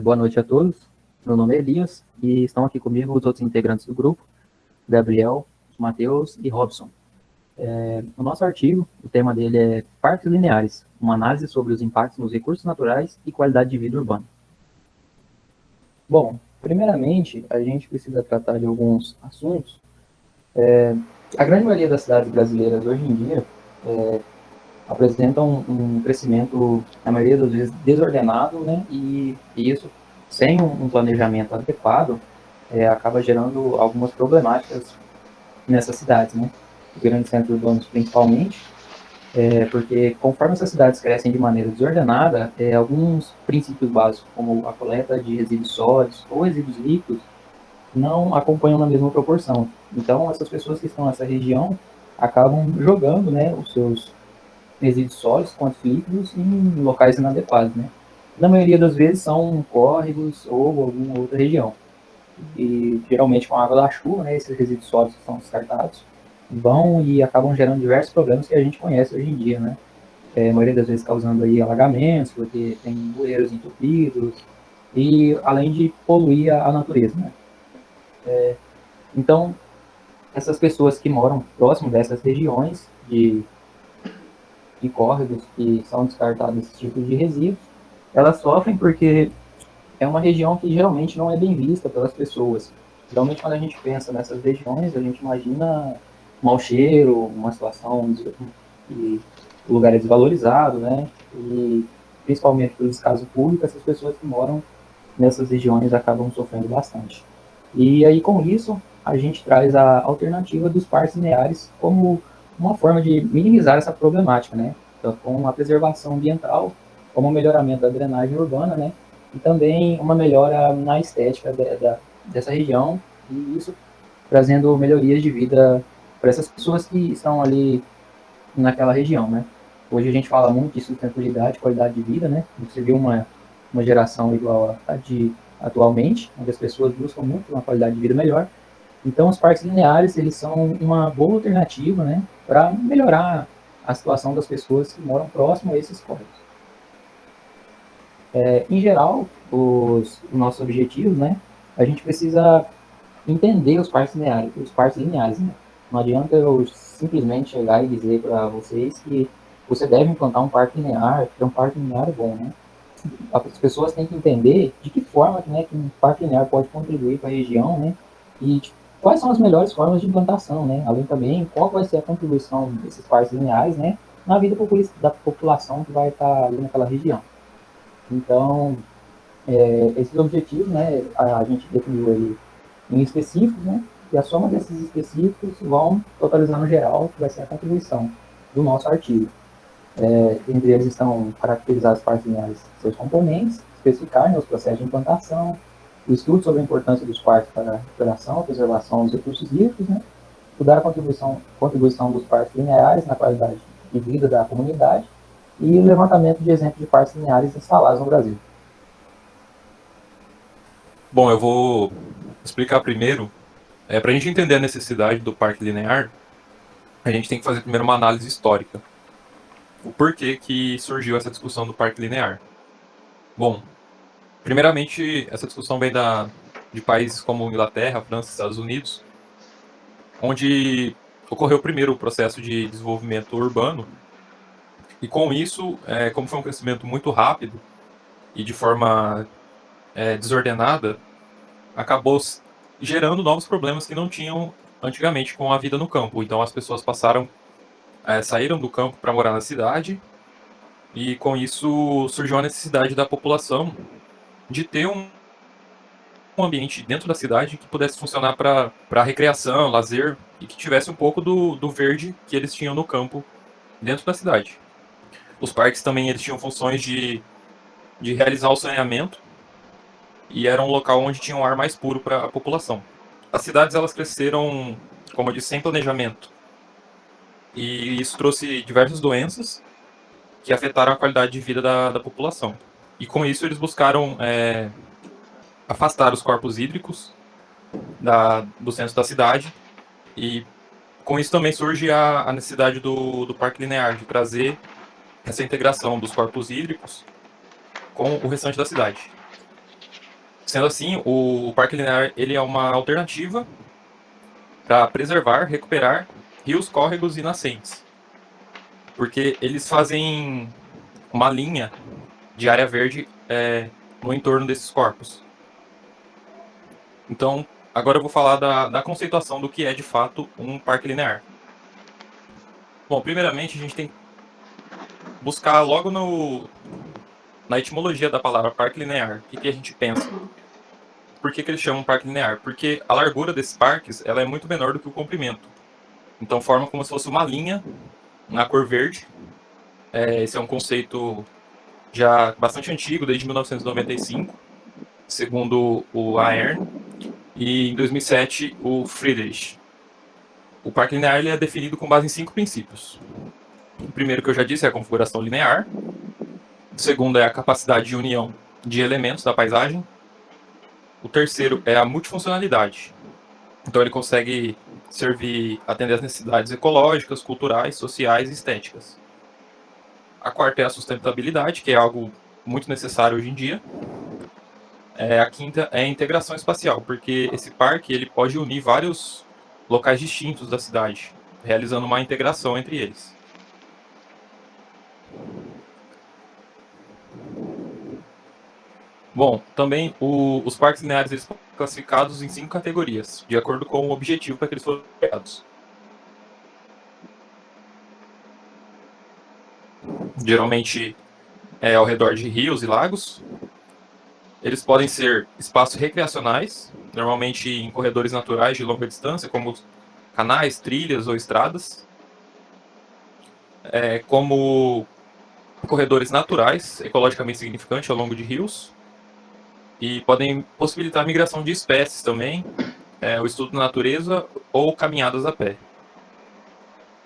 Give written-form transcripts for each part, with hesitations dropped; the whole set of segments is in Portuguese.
Boa noite a todos. Meu nome é Elias e estão aqui comigo os outros integrantes do grupo, Gabriel, Matheus e Robson. O nosso artigo, o tema dele é Parques Lineares, uma análise sobre os impactos nos recursos naturais e qualidade de vida urbana. Bom, primeiramente, a gente precisa tratar de alguns assuntos. A grande maioria das cidades brasileiras hoje em dia apresentam um crescimento, na maioria das vezes, desordenado, né? E isso, sem um planejamento adequado, acaba gerando algumas problemáticas nessas cidades, né? Os grandes centros urbanos principalmente, porque conforme essas cidades crescem de maneira desordenada, alguns princípios básicos, como a coleta de resíduos sólidos ou resíduos líquidos, não acompanham na mesma proporção. Então, essas pessoas que estão nessa região acabam jogando, né, os seus resíduos sólidos quanto líquidos em locais inadequados, né? Na maioria das vezes são córregos ou alguma outra região. E geralmente com a água da chuva, né, esses resíduos sólidos que são descartados vão e acabam gerando diversos problemas que a gente conhece hoje em dia, né? A maioria das vezes causando aí alagamentos, porque tem bueiros entupidos e além de poluir a natureza, né? Então, essas pessoas que moram próximo dessas regiões de córregos que são descartados esses tipos de resíduos, elas sofrem porque é uma região que geralmente não é bem vista pelas pessoas. Geralmente, quando a gente pensa nessas regiões, a gente imagina mau cheiro, uma situação que o lugar é desvalorizado, né? E principalmente pelo descaso público, essas pessoas que moram nessas regiões acabam sofrendo bastante. E aí, com isso, a gente traz a alternativa dos parques lineares como uma forma de minimizar essa problemática, né? Tanto com a preservação ambiental, como o melhoramento da drenagem urbana, né? E também uma melhora na estética dessa região, e isso trazendo melhorias de vida para essas pessoas que estão ali naquela região, né? Hoje a gente fala muito de sustentabilidade, qualidade de vida, né? Você vê uma geração igual a de atualmente, onde as pessoas buscam muito uma qualidade de vida melhor. Então, os parques lineares, eles são uma boa alternativa, né, para melhorar a situação das pessoas que moram próximo a esses córregos. Em geral, os nossos objetivos, né, a gente precisa entender os parques lineares, né? Não adianta eu simplesmente chegar e dizer para vocês que você deve implantar um parque linear, porque um parque linear é bom, né? As pessoas têm que entender de que forma, né, que um parque linear pode contribuir para a região, né? E quais são as melhores formas de implantação, né? Além também, qual vai ser a contribuição desses parques lineares, né, na vida da população que vai estar ali naquela região. Então, esses objetivos, né, a gente definiu ele em específicos, né? E a soma desses específicos vão totalizar no geral, que vai ser a contribuição do nosso artigo. Entre eles estão caracterizar as partes lineares, seus componentes, especificar, né, os processos de implantação, o estudo sobre a importância dos parques para a recuperação, preservação dos recursos hídricos, né? Estudar a contribuição dos parques lineares na qualidade de vida da comunidade e o levantamento de exemplos de parques lineares instalados no Brasil. Bom, eu vou explicar primeiro. Para a gente entender a necessidade do parque linear, a gente tem que fazer primeiro uma análise histórica. O porquê que surgiu essa discussão do parque linear? Bom, primeiramente, essa discussão vem de países como Inglaterra, França e Estados Unidos, onde ocorreu primeiro o processo de desenvolvimento urbano, e com isso, como foi um crescimento muito rápido e de forma desordenada, acabou gerando novos problemas que não tinham antigamente com a vida no campo. Então as pessoas saíram do campo para morar na cidade e com isso surgiu a necessidade da população de ter um ambiente dentro da cidade que pudesse funcionar para recreação, lazer e que tivesse um pouco do verde que eles tinham no campo dentro da cidade. Os parques também eles tinham funções de realizar o saneamento e era um local onde tinha um ar mais puro para a população. As cidades elas cresceram, como eu disse, sem planejamento. E isso trouxe diversas doenças que afetaram a qualidade de vida da população. E com isso eles buscaram afastar os corpos hídricos do centro da cidade. E com isso também surge a necessidade do parque linear, de trazer essa integração dos corpos hídricos com o restante da cidade. Sendo assim, o Parque Linear ele é uma alternativa para preservar, recuperar rios, córregos e nascentes, porque eles fazem uma linha de área verde no entorno desses corpos. Então, agora eu vou falar da conceituação do que é de fato um parque linear. Bom, primeiramente a gente tem que buscar logo na etimologia da palavra parque linear. O que a gente pensa? Por que eles chamam parque linear? Porque a largura desses parques ela é muito menor do que o comprimento. Então forma como se fosse uma linha na cor verde. Esse é um conceito já bastante antigo, desde 1995, segundo o Aern, e em 2007 o Friedrich. O parque linear ele é definido com base em 5 princípios. O primeiro que eu já disse é a configuração linear. O segundo é a capacidade de união de elementos da paisagem. O terceiro é a multifuncionalidade. Então ele consegue atender às necessidades ecológicas, culturais, sociais e estéticas. A quarta é a sustentabilidade, que é algo muito necessário hoje em dia. A quinta é a integração espacial, porque esse parque ele pode unir vários locais distintos da cidade, realizando uma integração entre eles. Bom, também os parques lineares eles são classificados em 5 categorias, de acordo com o objetivo para que eles foram criados. Geralmente ao redor de rios e lagos. Eles podem ser espaços recreacionais, normalmente em corredores naturais de longa distância, como canais, trilhas ou estradas. Como corredores naturais, ecologicamente significantes ao longo de rios. E podem possibilitar a migração de espécies também, o estudo da natureza ou caminhadas a pé.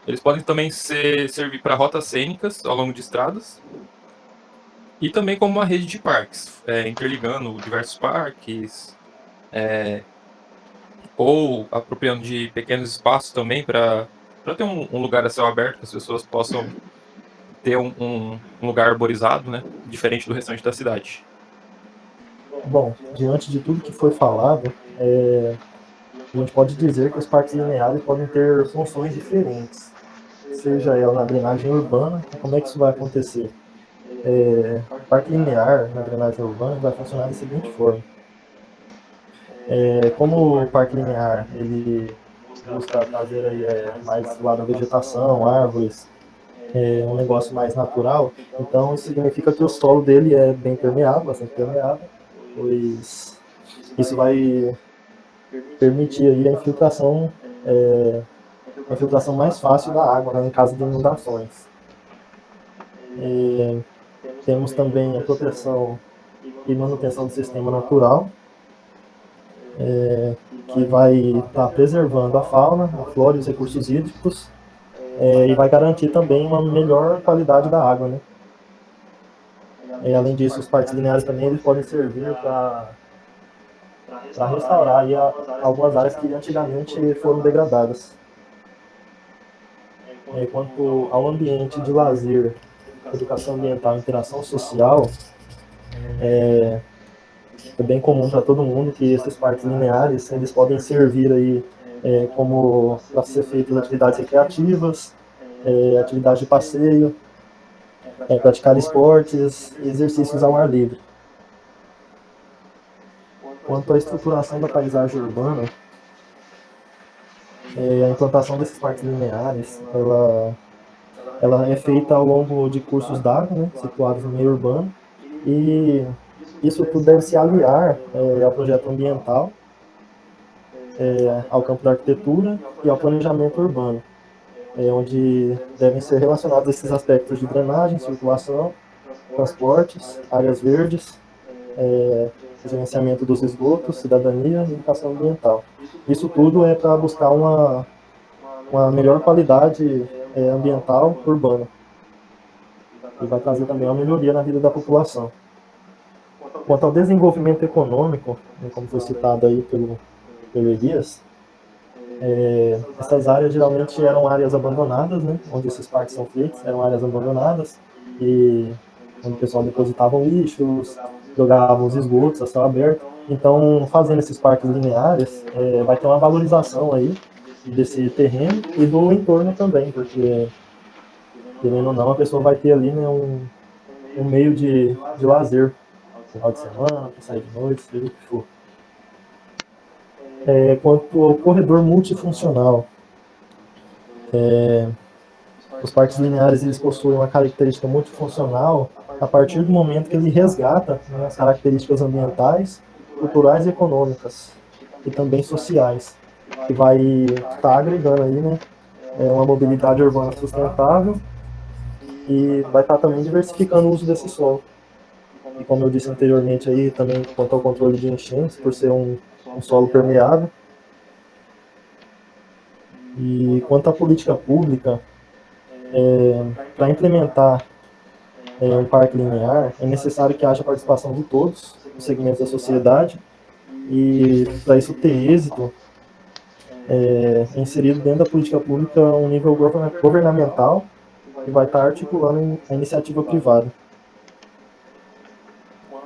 Eles podem também servir para rotas cênicas ao longo de estradas e também como uma rede de parques, interligando diversos parques, ou apropriando de pequenos espaços também para ter um lugar a céu aberto, que as pessoas possam ter um lugar arborizado, né, diferente do restante da cidade. Bom, diante de tudo que foi falado, a gente pode dizer que os parques lineares podem ter funções diferentes, seja ela na drenagem urbana. Como é que isso vai acontecer? O parque linear na drenagem urbana vai funcionar da seguinte forma. Como o parque linear ele busca trazer aí, mais lado da vegetação, árvores, um negócio mais natural, então isso significa que o solo dele é bem permeável, bastante permeável, pois isso vai permitir aí a infiltração mais fácil da água, né, em caso de inundações. Temos também a proteção e manutenção do sistema natural, que vai estar preservando a fauna, a flora e os recursos hídricos, e vai garantir também uma melhor qualidade da água, né? Além disso, os parques lineares também eles podem servir para restaurar aí algumas áreas que antigamente foram degradadas. Quanto ao ambiente de lazer, educação ambiental e interação social, é bem comum para todo mundo que esses parques lineares eles podem servir aí como para ser feitas atividades recreativas, atividades de passeio, praticar esportes e exercícios ao ar livre. Quanto à estruturação da paisagem urbana, a implantação desses parques lineares, ela é feita ao longo de cursos d'água, né, situados no meio urbano, e isso tudo deve se aliar ao projeto ambiental, ao campo da arquitetura e ao planejamento urbano, onde devem ser relacionados esses aspectos de drenagem, circulação, transportes, áreas verdes, gerenciamento dos esgotos, cidadania e educação ambiental. Isso tudo é para buscar uma melhor qualidade ambiental urbana. E vai trazer também uma melhoria na vida da população. Quanto ao desenvolvimento econômico, como foi citado aí pelo Elias, essas áreas geralmente eram áreas abandonadas, né, onde esses parques são feitos, eram áreas abandonadas, e onde o pessoal depositava lixos, jogavam os esgotos a céu aberto. Então, fazendo esses parques lineares, vai ter uma valorização aí desse terreno e do entorno também, porque, querendo ou não, a pessoa vai ter ali, né, um meio de lazer, final de semana, para sair de noite, seja o que for. Quanto ao corredor multifuncional, os parques lineares eles possuem uma característica multifuncional a partir do momento que ele resgata, né, as características ambientais, culturais e econômicas, e também sociais, que vai estar agregando aí, né, uma mobilidade urbana sustentável e vai estar também diversificando o uso desse solo. E como eu disse anteriormente aí, também quanto ao controle de enchentes, por ser um solo permeável. E quanto à política pública, para implementar um parque linear, é necessário que haja participação de todos os segmentos da sociedade e, para isso ter êxito, inserido dentro da política pública um nível governamental que vai estar articulando a iniciativa privada.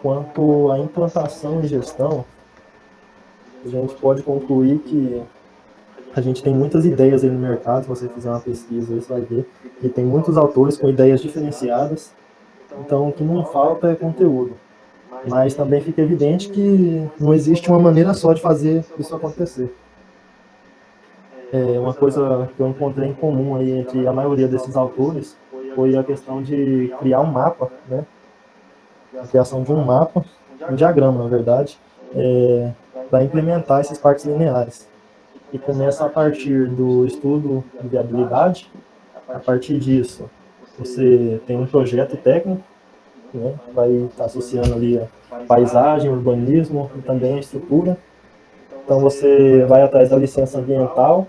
Quanto à implantação e gestão, a gente pode concluir que a gente tem muitas ideias aí no mercado. Se você fizer uma pesquisa, você vai ver que tem muitos autores com ideias diferenciadas. Então, o que não falta é conteúdo. Mas também fica evidente que não existe uma maneira só de fazer isso acontecer. Uma coisa que eu encontrei em comum aí entre a maioria desses autores foi a questão de criar um mapa, né? A criação de um mapa, um diagrama, na verdade, para implementar esses parques lineares. E começa a partir do estudo de viabilidade. A partir disso, você tem um projeto técnico, né? Vai estar associando ali a paisagem, urbanismo e também a estrutura. Então você vai atrás da licença ambiental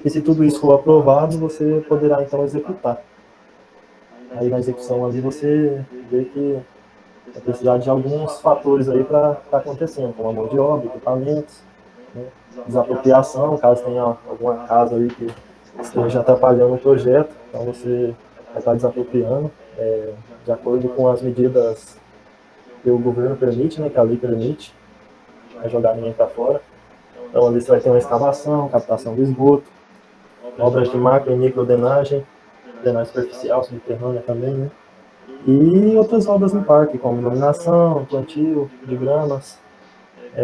e, se tudo isso for aprovado, você poderá então executar. Aí na execução ali você vê que vai precisar de alguns fatores aí para estar acontecendo, como a mão de obra, equipamentos, né? Desapropriação, caso tenha alguma casa aí que esteja atrapalhando o projeto, então você vai estar desapropriando de acordo com as medidas que o governo permite, né, que a lei permite, não vai jogar ninguém para fora. Então ali você vai ter uma escavação, captação do esgoto, obras de macro e micro drenagem superficial, subterrânea também, né? E outras obras no parque, como iluminação, plantio de gramas,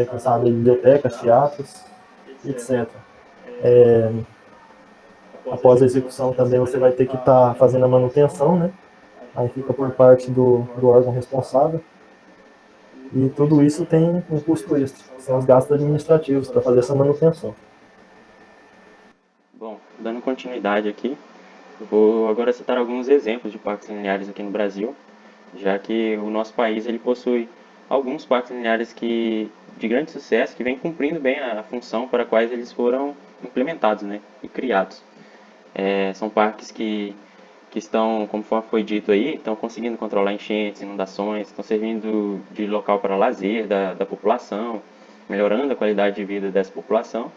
quem sabe bibliotecas, teatros, etc. Após a execução também você vai ter que estar fazendo a manutenção, né? Aí fica por parte do órgão responsável. E tudo isso tem um custo extra, são os gastos administrativos para fazer essa manutenção. Bom, dando continuidade aqui, eu vou agora citar alguns exemplos de parques lineares aqui no Brasil, já que o nosso país ele possui alguns parques lineares de grande sucesso que vêm cumprindo bem a função para a qual eles foram implementados, né, e criados. São parques que estão, como foi dito aí, estão conseguindo controlar enchentes, inundações, estão servindo de local para lazer da população, melhorando a qualidade de vida dessa população.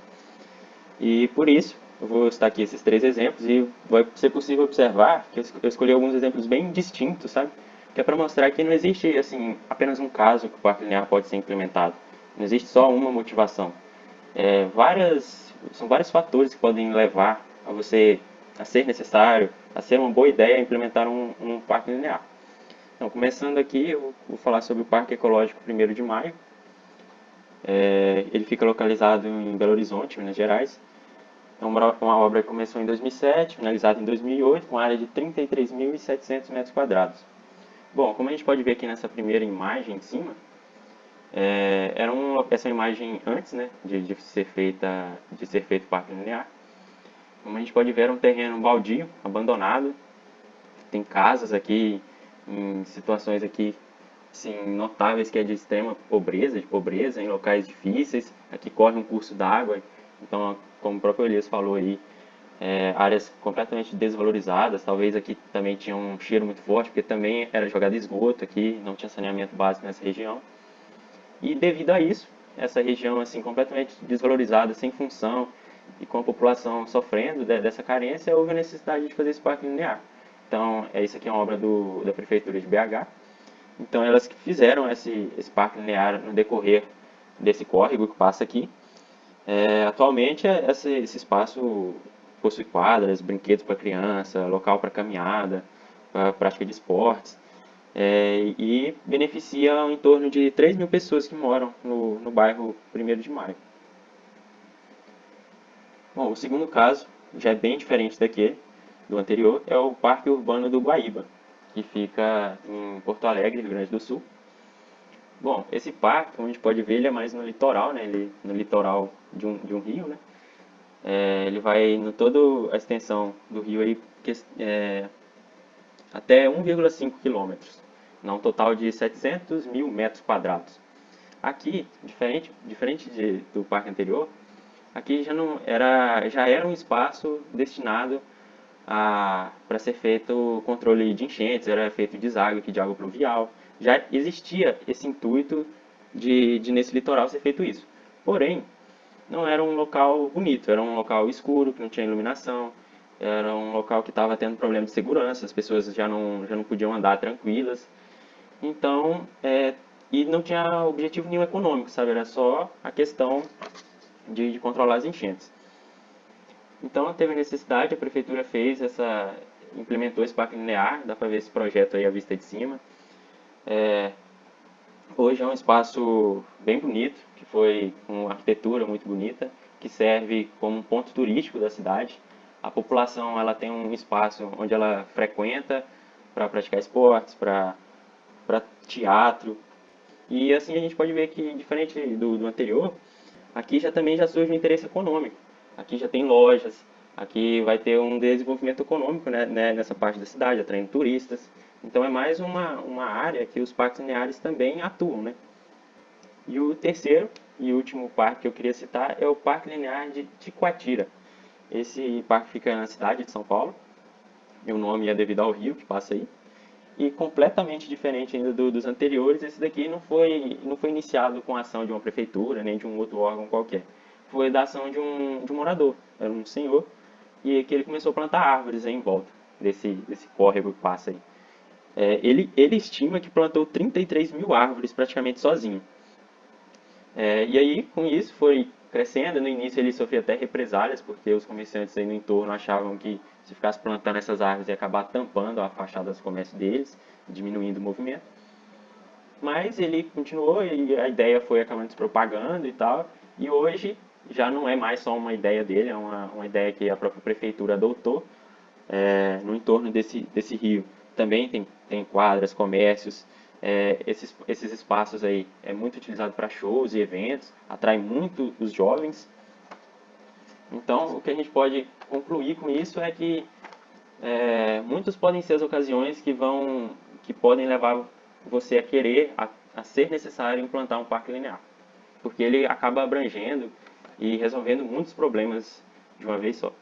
E por isso, eu vou citar aqui esses 3 exemplos e vai ser possível observar que eu escolhi alguns exemplos bem distintos, sabe? Que é para mostrar que não existe assim apenas um caso que o parque linear pode ser implementado. Não existe só uma motivação. São vários fatores que podem levar a ser necessário, a ser uma boa ideia implementar um parque linear. Então, começando aqui, eu vou falar sobre o Parque Ecológico 1º de Maio. Ele fica localizado em Belo Horizonte, Minas Gerais. É uma obra que começou em 2007, finalizada em 2008, com área de 33.700 metros quadrados. Bom, como a gente pode ver aqui nessa primeira imagem em cima, essa imagem antes, né, de ser feito o parque linear. Como a gente pode ver, é um terreno baldio, abandonado. Tem casas aqui em situações aqui, assim, notáveis que é de extrema pobreza, em locais difíceis. Aqui corre um curso d'água, então, como o próprio Elias falou aí, áreas completamente desvalorizadas. Talvez aqui também tinha um cheiro muito forte, porque também era jogado esgoto aqui, não tinha saneamento básico nessa região. E devido a isso, essa região assim completamente desvalorizada, sem função, e com a população sofrendo dessa carência, houve a necessidade de fazer esse parque linear. Então, isso aqui é uma obra da Prefeitura de BH. Então elas que fizeram esse parque linear no decorrer desse córrego que passa aqui. Atualmente esse espaço possui quadras, brinquedos para criança, local para caminhada, para prática de esportes, e beneficia em torno de 3 mil pessoas que moram no bairro 1º de Maio. Bom, o segundo caso, já é bem diferente daquele, do anterior, é o Parque Urbano do Guaíba, que fica em Porto Alegre, Rio Grande do Sul. Bom, esse parque, como a gente pode ver, ele é mais no litoral, né? Ele, no litoral de um rio, né? Ele vai no toda a extensão do rio aí, até 1,5 quilômetros, num total de 700 mil metros quadrados. Aqui, diferente do parque anterior, aqui já era um espaço destinado para ser feito controle de enchentes, era feito deságue aqui de água pluvial. Já existia esse intuito de nesse litoral ser feito isso. Porém, não era um local bonito, era um local escuro, que não tinha iluminação, era um local que estava tendo problema de segurança, as pessoas já não podiam andar tranquilas. Então, e não tinha objetivo nenhum econômico, sabe? Era só a questão de controlar as enchentes. Então, teve necessidade, a prefeitura implementou esse parque linear, dá para ver esse projeto aí à vista de cima. Hoje é um espaço bem bonito, que foi com arquitetura muito bonita, que serve como um ponto turístico da cidade. A população ela tem um espaço onde ela frequenta para praticar esportes, para teatro. E assim a gente pode ver que, diferente do anterior, aqui também já surge um interesse econômico. Aqui já tem lojas, aqui vai ter um desenvolvimento econômico, né, nessa parte da cidade, atraindo turistas. Então é mais uma área que os parques lineares também atuam, né? E o terceiro e último parque que eu queria citar é o Parque Linear de Ticoatira. Esse parque fica na cidade de São Paulo, e o nome é devido ao rio que passa aí. E completamente diferente ainda dos anteriores, esse daqui não foi iniciado com a ação de uma prefeitura, nem de um outro órgão qualquer. Foi da ação de um morador, era um senhor, e que ele começou a plantar árvores aí em volta desse córrego que passa aí. Ele estima que plantou 33 mil árvores praticamente sozinho. E aí, com isso, foi crescendo. No início ele sofria até represálias, porque os comerciantes aí no entorno achavam que se ficasse plantando essas árvores ia acabar tampando a fachada dos comércios deles, diminuindo o movimento. Mas ele continuou e a ideia foi acabando se propagando e tal. E hoje já não é mais só uma ideia dele, é uma ideia que a própria prefeitura adotou no entorno desse rio. Também tem quadras, comércios. Esses espaços aí é muito utilizado para shows e eventos, atrai muito os jovens. Então, o que a gente pode concluir com isso é que muitos podem ser as ocasiões que podem levar você a querer, a ser necessário implantar um parque linear, porque ele acaba abrangendo e resolvendo muitos problemas de uma vez só.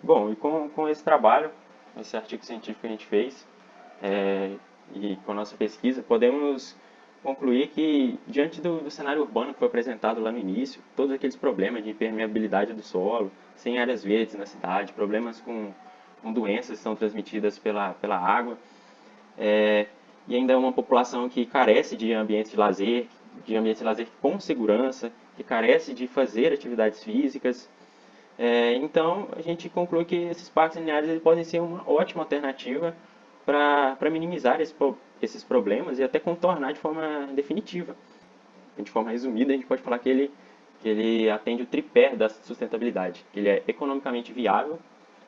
Bom, e com esse trabalho, esse artigo científico que a gente fez, e com a nossa pesquisa, podemos concluir que, diante do cenário urbano que foi apresentado lá no início, todos aqueles problemas de impermeabilidade do solo, sem áreas verdes na cidade, problemas com doenças que são transmitidas pela água, e ainda é uma população que carece de ambientes de lazer com segurança, que carece de fazer atividades físicas. Então, a gente conclui que esses parques lineares eles podem ser uma ótima alternativa para minimizar esses problemas e até contornar de forma definitiva. De forma resumida, a gente pode falar que ele atende o tripé da sustentabilidade. Ele é economicamente viável,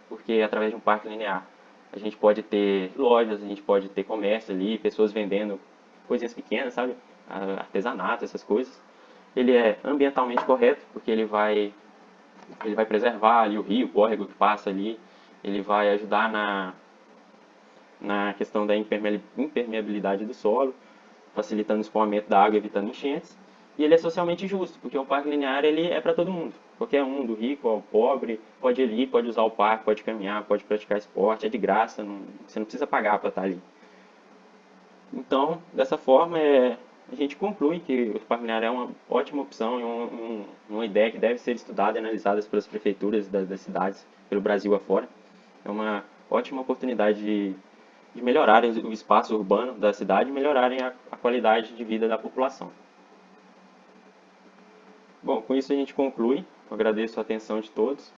porque através de um parque linear a gente pode ter lojas, a gente pode ter comércio ali, pessoas vendendo coisinhas pequenas, sabe? Artesanato, essas coisas. Ele é ambientalmente correto, porque ele vai preservar ali o rio, o córrego que passa ali, ele vai ajudar na questão da impermeabilidade do solo, facilitando o escoamento da água, evitando enchentes. E ele é socialmente justo, porque o parque linear ele é para todo mundo. Qualquer um, do rico ao pobre, pode ir ali, pode usar o parque, pode caminhar, pode praticar esporte, é de graça, você não precisa pagar para estar ali. Então, dessa forma, a gente conclui que o parque linear é uma ótima opção e uma ideia que deve ser estudada e analisada pelas prefeituras das cidades, pelo Brasil afora. É uma ótima oportunidade de melhorarem o espaço urbano da cidade e melhorarem a qualidade de vida da população. Bom, com isso a gente conclui. Eu agradeço a atenção de todos.